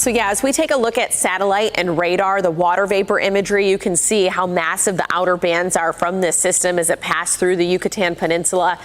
So yeah, as we take a look at satellite and radar, the water vapor imagery, you can see how massive the outer bands are from this system as it passed through the Yucatan Peninsula,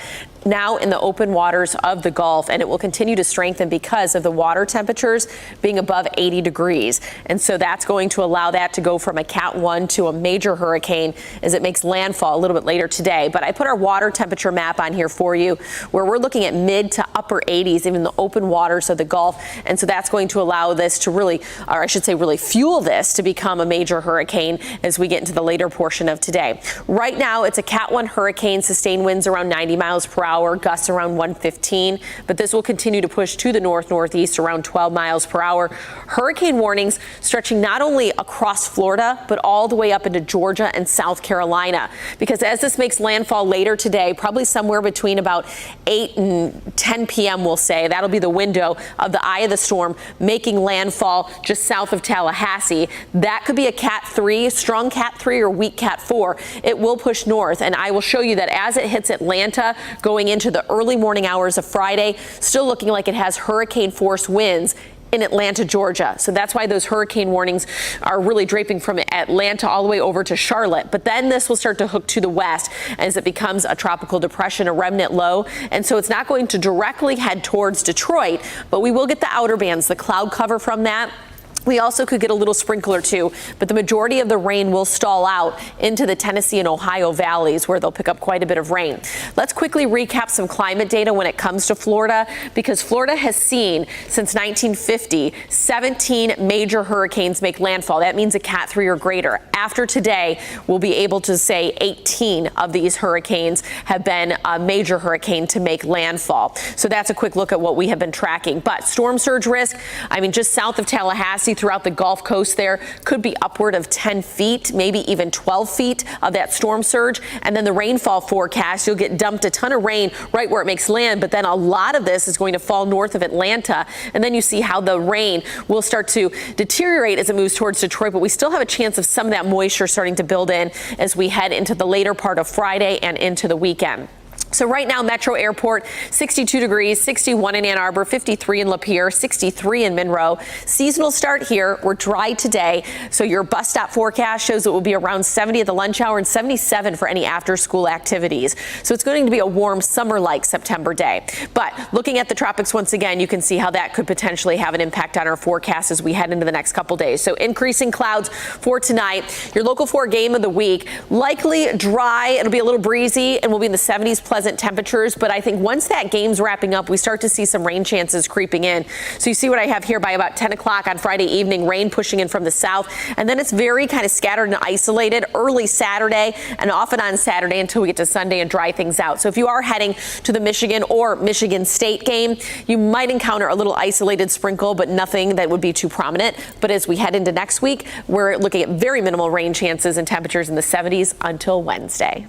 now in the open waters of the Gulf, and it will continue to strengthen because of the water temperatures being above 80 degrees. And so that's going to allow that to go from a Cat 1 to a major hurricane as it makes landfall a little bit later today. But I put our water temperature map on here for you, where we're looking at mid to upper 80s, even the open waters of the Gulf. And so that's going to allow this to really, or I should say really fuel this to become a major hurricane as we get into the later portion of today. Right now, it's a Cat 1 hurricane, sustained winds around 90 miles per hour, gusts around 115, but this will continue to push to the northeast around 12 miles per hour. Hurricane warnings stretching not only across Florida, but all the way up into Georgia and South Carolina, because as this makes landfall later today, probably somewhere between about 8 and 10 p.m., we'll say, that'll be the window of the eye of the storm, making landfall just south of Tallahassee. That could be a Cat 3, strong Cat 3 or weak Cat 4. It will push north, and I will show you that as it hits Atlanta, going into the early morning hours of Friday, still looking like it has hurricane force winds in Atlanta, Georgia. So that's why those hurricane warnings are really draping from Atlanta all the way over to Charlotte. But then this will start to hook to the west as it becomes a tropical depression, a remnant low. And so it's not going to directly head towards Detroit, but we will get the outer bands, the cloud cover from that. We also could get a little sprinkle or two, but the majority of the rain will stall out into the Tennessee and Ohio valleys, where they'll pick up quite a bit of rain. Let's quickly recap some climate data when it comes to Florida, because Florida has seen since 1950 17 major hurricanes make landfall. That means a Cat 3 or greater. After today, we'll be able to say 18 of these hurricanes have been a major hurricane to make landfall. So that's a quick look at what we have been tracking. But storm surge risk, I mean, just south of Tallahassee, throughout the Gulf Coast there, could be upward of 10 feet, maybe even 12 feet of that storm surge. And then the rainfall forecast, you'll get dumped a ton of rain right where it makes land, but then a lot of this is going to fall north of Atlanta. And then you see how the rain will start to deteriorate as it moves towards Detroit, but we still have a chance of some of that moisture starting to build in as we head into the later part of Friday and into the weekend. So right now, Metro Airport, 62 degrees, 61 in Ann Arbor, 53 in Lapeer, 63 in Monroe. Seasonal start here. We're dry today. So your bus stop forecast shows it will be around 70 at the lunch hour and 77 for any after school activities. So it's going to be a warm summer-like September day. But looking at the tropics once again, you can see how that could potentially have an impact on our forecast as we head into the next couple days. So increasing clouds for tonight. Your Local 4 game of the week, likely dry. It'll be a little breezy and we'll be in the 70s pleasant temperatures, but I think once that game's wrapping up, we start to see some rain chances creeping in. So you see what I have here by about 10 o'clock on Friday evening, rain pushing in from the south, and then it's very kind of scattered and isolated early Saturday and off and on Saturday until we get to Sunday and dry things out. So if you are heading to the Michigan or Michigan State game, you might encounter a little isolated sprinkle, but nothing that would be too prominent. But as we head into next week, we're looking at very minimal rain chances and temperatures in the 70s until Wednesday.